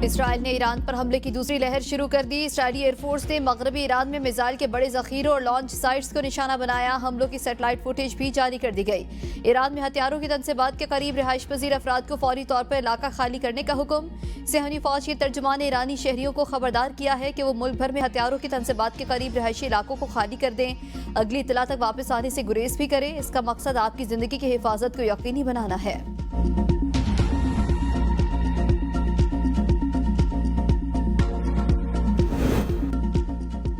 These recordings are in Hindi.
इसराइल ने ईरान पर हमले की दूसरी लहर शुरू कर दी। इसराइली एयरफोर्स ने मगरबी ईरान में मिसाइल के बड़े जखीरों और लॉन्च साइट्स को निशाना बनाया। हमलों की सैटेलाइट फुटेज भी जारी कर दी गई। ईरान में हथियारों की तनसीबात के करीब रिहाइश पजीर अफराद को फौरी तौर पर इलाका खाली करने का हुक्म। सेहनी फौज के तर्जुमान ने ईरानी शहरियों को खबरदार किया है कि वो मुल्क भर में हथियारों की तनसीबात के करीब रिहायशी इलाकों को खाली कर दें। अगली इतला तक वापस आने से गुरेज भी करें। इसका मकसद आपकी जिंदगी की हिफाजत को यकीनी बनाना है।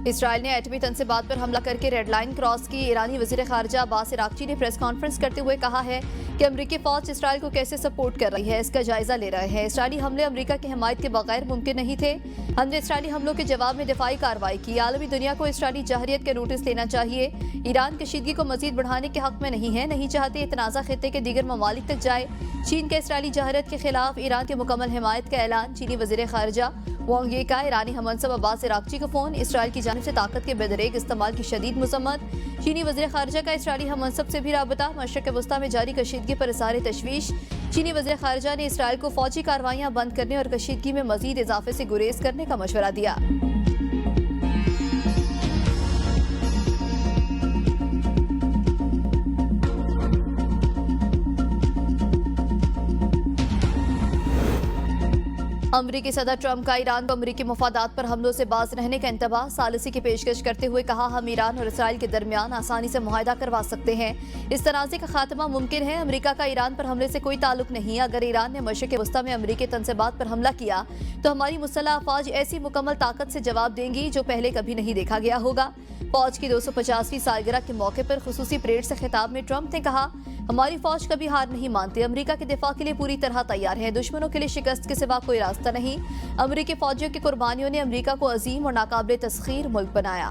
इसराइल ने एटमी तनसीबात पर हमला करके रेड लाइन क्रॉस की। ईरानी वजीर खारजा अब्बास अराक्ची ने प्रेस कॉन्फ्रेंस करते हुए कहा है कि अमरीकी फौज इसराइल को कैसे सपोर्ट कर रही है, इसका जायजा ले रहे हैं। इसराइली हमले अमरीका की हिमायत के बगैर मुमकिन नहीं थे। हमने इसराइली हमलों के जवाब में दिफाई कार्रवाई की। आलमी दुनिया को इसराइली जहरियत के नोटिस लेना चाहिए। ईरान कशीदगी को मजीद बढ़ाने के हक में नहीं है, नहीं चाहते तनाज़ा खित्ते के दीगर ममालिक तक जाए। चीन के इसराइली जहरियत के खिलाफ ईरान की मुकम्मल हिमायत का ऐलान। चीनी वजीर खारजा वांग यी का ईरानी हमनसब अब्बास अराक्ची को फोन। इसराइल की जानिब से ताकत के बेदरेग इस्तेमाल की शदीद मजम्मत। चीनी वज़ीर ख़ारिजा का इसराइली हमनसब से भी राबता। मशरक़ वस्ता में जारी कशीदगी पर इज़हार तशवीश। चीनी वज़ीर ख़ारिजा ने इसराइल को फौजी कार्रवाइयाँ बंद करने और कशीदगी में मजीद इजाफे से गुरेज करने का मशवरा दिया। अमरीकी सदर ट्रंप का ईरान को अमरीकी मफादात पर हमलों से बाज रहने का इंतबाह। सालिसी की पेशकश करते हुए कहा, हम ईरान और इसराइल के दरमियान आसानी से मुआहदा करवा सकते हैं। इस तनाज़े का खात्मा मुमकिन है। अमरीका का ईरान पर हमले से कोई ताल्लुक नहीं। अगर ईरान ने मशरिक़ वस्ता में अमरीकी तनसीबात पर हमला किया तो हमारी मुसल्लह अफ़वाज ऐसी मुकम्मल ताकत से जवाब देंगी जो पहले कभी नहीं देखा गया होगा। फौज की 250वीं सालगिरह के मौके पर खुसूसी परेड से खिताब में ट्रंप ने कहा, हमारी फौज कभी हार नहीं मानती। अमरीका के दिफा के लिए पूरी तरह तैयार है। दुश्मनों के लिए शिकस्त के सिवा कोई रास्ता नहीं। अमरीकी फौजियों की कुर्बानियों ने अमरीका को अजीम और नाकाबिले तस्खीर मुल्क बनाया।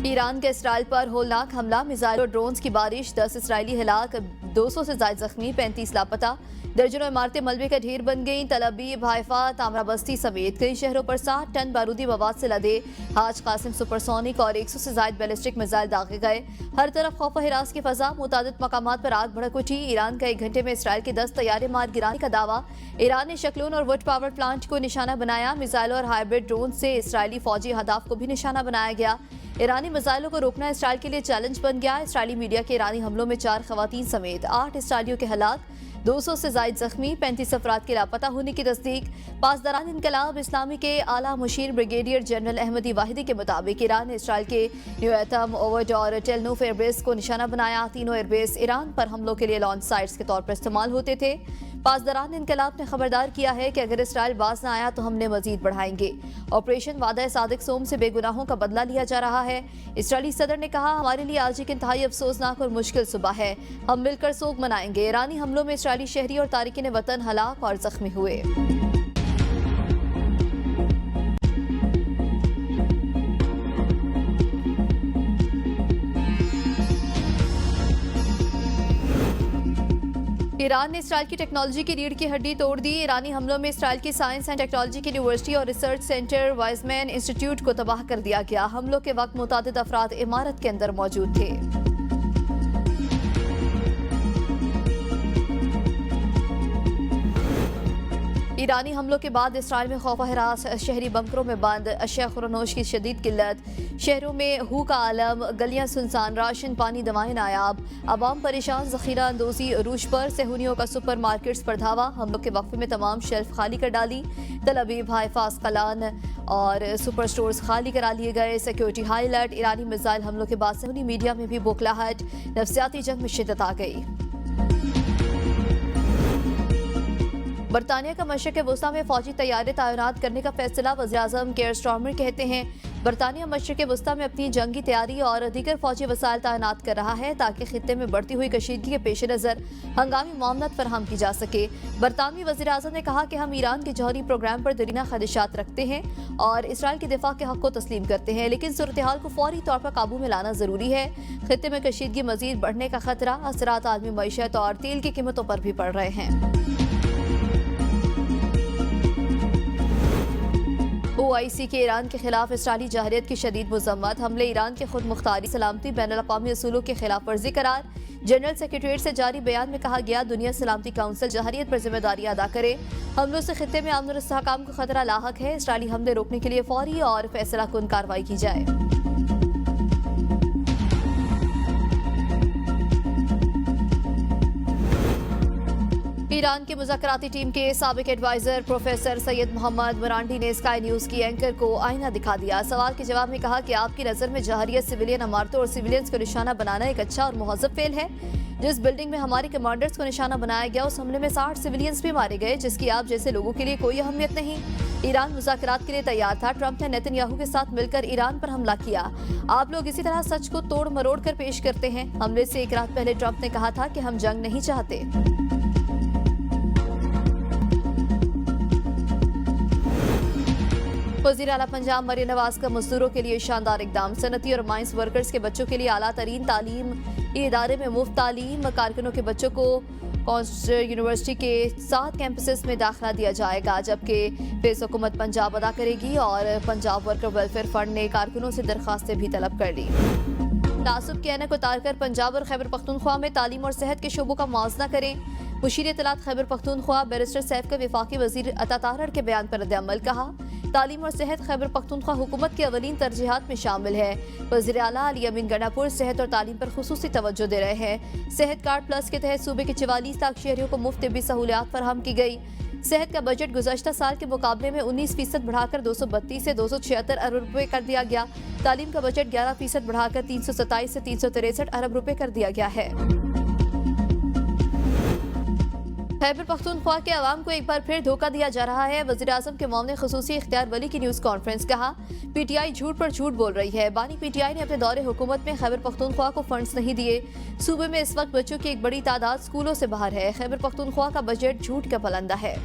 ईरान के इसराइल पर होलनाक हमला, मिसाइल और ड्रोन्स की बारिश। 10 इसराइली हिलाक, 200 से ज्यादा जख्मी, 35 लापता। दर्जनों इमारतें मलबे का ढेर बन गईं। तल अवीव, हाइफा, तामराबस्ती समेत कई शहरों पर 60 टन बारूदी मवाद से लदे हाज कासिम सुपरसोनिक और 100 से ज्यादा बैलिस्टिक मिसाइल दागे गए। हर तरफ खौफ हिरास की फजा। मुतादिद मकामात पर आग भड़क उठी। ईरान का 1 घंटे में इसराइल के 10 तैयारे मार गिराने का दावा। ईरान ने शकलून और वुड पावर प्लांट को निशाना बनाया। मिसाइल और हाइब्रिड ड्रोन से इसराइली फौजी अहदाफ को भी निशाना बनाया गया। ईरानी मिसाइलों को रोकना इसराइल के लिए चैलेंज बन गया। इसराइली मीडिया के ईरानी हमलों में 4 खवातीन समेत 8 इसराइलियों के हलाक, 200 से ज्यादा जख्मी, 35 अफराद के लापता होने की तस्दीक। पासदारान इनकलाब इस्लामी के आला मुशीर ब्रिगेडियर जनरल अहमदी वाहिदी के मुताबिक ईरान ने इसराइल के न्यूएतम, ओवड और टेलनूफ एयरबेस को निशाना बनाया। तीनों एयरबेस ईरान पर हमलों के लिए लॉन्च साइट्स के तौर पर इस्तेमाल होते थे। पासदारान इनकलाब ने खबरदार किया है कि अगर इसराइल बाज न आया तो हमने मजीद बढ़ाएंगे। ऑपरेशन वादा सादिक सोम से बेगुनाहों का बदला लिया जा रहा है। इसराइली सदर ने कहा, हमारे लिए आज एक इंतहाई अफसोसनाक और मुश्किल सुबह है। हम मिलकर सोग मनाएंगे। ईरानी हमलों में इसराइली शहरी और तारिकीन वतन हलाक और जख्मी हुए। ईरान ने इसराइल की टेक्नोलॉजी की रीढ़ की हड्डी तोड़ दी। ईरानी हमलों में इसराइल की साइंस एंड टेक्नोलॉजी की यूनिवर्सिटी और रिसर्च सेंटर वाइजमैन इंस्टीट्यूट को तबाह कर दिया गया। हमलों के वक्त मुतादिद अफराद इमारत के अंदर मौजूद थे। ईरानी हमलों के बाद इसराइल में खौफ हरास, शहरी बंकरों में बंद, अशिया खुरनोश की शदीद किल्लत, शहरों में हू का आलम, गलियां सुनसान, राशन पानी दवाएं नायाब, आवाम परेशान, जखीरा अंदोजी अरूज पर। सेहूनियों का सुपर मार्केट्स पर धावा। हमलों के वक्फे में तमाम शेल्फ खाली कर डाली। तल अवीव, हाइफा, अस्कलान और सुपर स्टोर्स खाली करा लिए गए। Security high alert. ईरानी मिसाइल हमलों के बाद सेहूनी मीडिया में भी बोखलाहट, नफसियाती जंग में शिद्दत आ गई। बरतानिया का मशरक़ वस्ता में फौजी तैयारे तैनात करने का फैसला। वज़ीर-ए-आज़म केयर स्टार्मर कहते हैं, बरतानिया मशरक़ वस्ता में अपनी जंगी तैयारी और दीगर फौजी वसाइल तैनात कर रहा है ताकि खित्ते में बढ़ती हुई कशीदगी के पेश नज़र हंगामी मामलात फराहम की जा सके। बरतानवी वज़ीर-ए-आज़म ने कहा कि हम ईरान के जौहरी प्रोग्राम पर दरीना खदशात रखते हैं और इसराइल के दिफा के हक़ को तस्लीम करते हैं, लेकिन सूरत हाल को फौरी तौर पर काबू में लाना ज़रूरी है। खित्ते में कशीदगी मज़ीद बढ़ने का खतरा। असरात आलमी मईशत और तेल की कीमतों पर भी पड़ रहे हैं। OIC के ईरान के खिलाफ इसराइली जहरियत की शदीद मजम्मत। हमले ईरान के खुद मुख्तारी, सलामती, बैनुल अक़वामी असूलों की खिलाफ वर्जी करार। जनरल सेक्रेटरीट से जारी बयान में कहा गया, दुनिया सलामती काउंसिल जहरियत पर जिम्मेदारी अदा करे। हमलों से खित्ते में अमन और इस्तेहकाम को खतरा लाहक है। इसराइली हमले रोकने के लिए फौरी और फैसला कुन कार्रवाई की जाए। ईरान की मुज़ाकराती टीम के साबिक एडवाइजर प्रोफेसर सैयद मोहम्मद मरांडी ने स्काई न्यूज की एंकर को आईना दिखा दिया। सवाल के जवाब में कहा कि आपकी नजर में जहरियत सिविलियन इमारतों और सिविलियंस को निशाना बनाना एक अच्छा और मुहज़्ज़ब फेल है। जिस बिल्डिंग में हमारे कमांडर्स को निशाना बनाया गया, उस हमले में 60 सिविलियंस भी मारे गए, जिसकी आप जैसे लोगों के लिए कोई अहमियत नहीं। ईरान मुज़ाकरात के लिए तैयार था। ट्रंप ने नेतन्याहू के साथ मिलकर ईरान पर हमला किया। आप लोग इसी तरह सच को तोड़ मरोड़ कर पेश करते हैं। हमले से एक रात पहले ट्रंप ने कहा था कि हम जंग नहीं चाहते। वज़ीर आला पंजाब मरियम नवाज का मजदूरों के लिए शानदार इकदाम। सनती और माइंस वर्कर्स के बच्चों के लिए आला तरीन तालीम इदारे में मुफ्त तालीम। कारकुनों के बच्चों को यूनिवर्सिटी के 7 कैंपसेस में दाखिला दिया जाएगा, जबकि फीस हुकूमत पंजाब अदा करेगी। और पंजाब वर्कर वेलफेयर फंड ने कारकुनों से दरखास्तें भी तलब कर ली। तासुब की ऐनक उतारकर पंजाब और खैबर पख्तूनख्वा में तालीम और सेहत के शोबों का मुआवजा करें। मुशीर इत्तलात खैबर पख्तूनख्वा बैरिस्टर सैफ का वफाकी वजीर अता तारड़ के बयान पर रद्द-ए-अमल। कहा, तालीम और सेहत खैबर पख्तूनख्वा हुकूमत की अवलीन तरजीहात में शामिल है। वज़ीर आला अली अमीन गंडापुर सेहत और तालीम पर खुसूसी तवज्जो दे रहे हैं। सेहत कार्ड प्लस के तहत सूबे के 44 लाख शहरियों को मुफ्त तिब्बी सहूलियात फराहम की गई। सेहत का बजट गुज़श्ता साल के मुकाबले में 19% बढ़ाकर 232 से 276 अरब रुपए कर दिया गया। तालीम का बजट 11% बढ़ाकर 327 से 363 अरब रुपए कर दिया गया है। खैबर पख्तूनख्वा के अवाम को एक बार फिर धोखा दिया जा रहा है। वज़ीर आज़म के मामले खुसूसी इख्तियार वली की न्यूज़ कॉन्फ्रेंस। कहा, पीटीआई झूठ पर झूठ बोल रही है। बानी पीटीआई ने अपने दौरे हुकूमत में खैबर पख्तूनख्वा को फंड्स नहीं दिए। सूबे में इस वक्त बच्चों की एक बड़ी तादाद स्कूलों से बाहर है। खैबर पख्तूनख्वा का बजट झूठ का पलंदा है।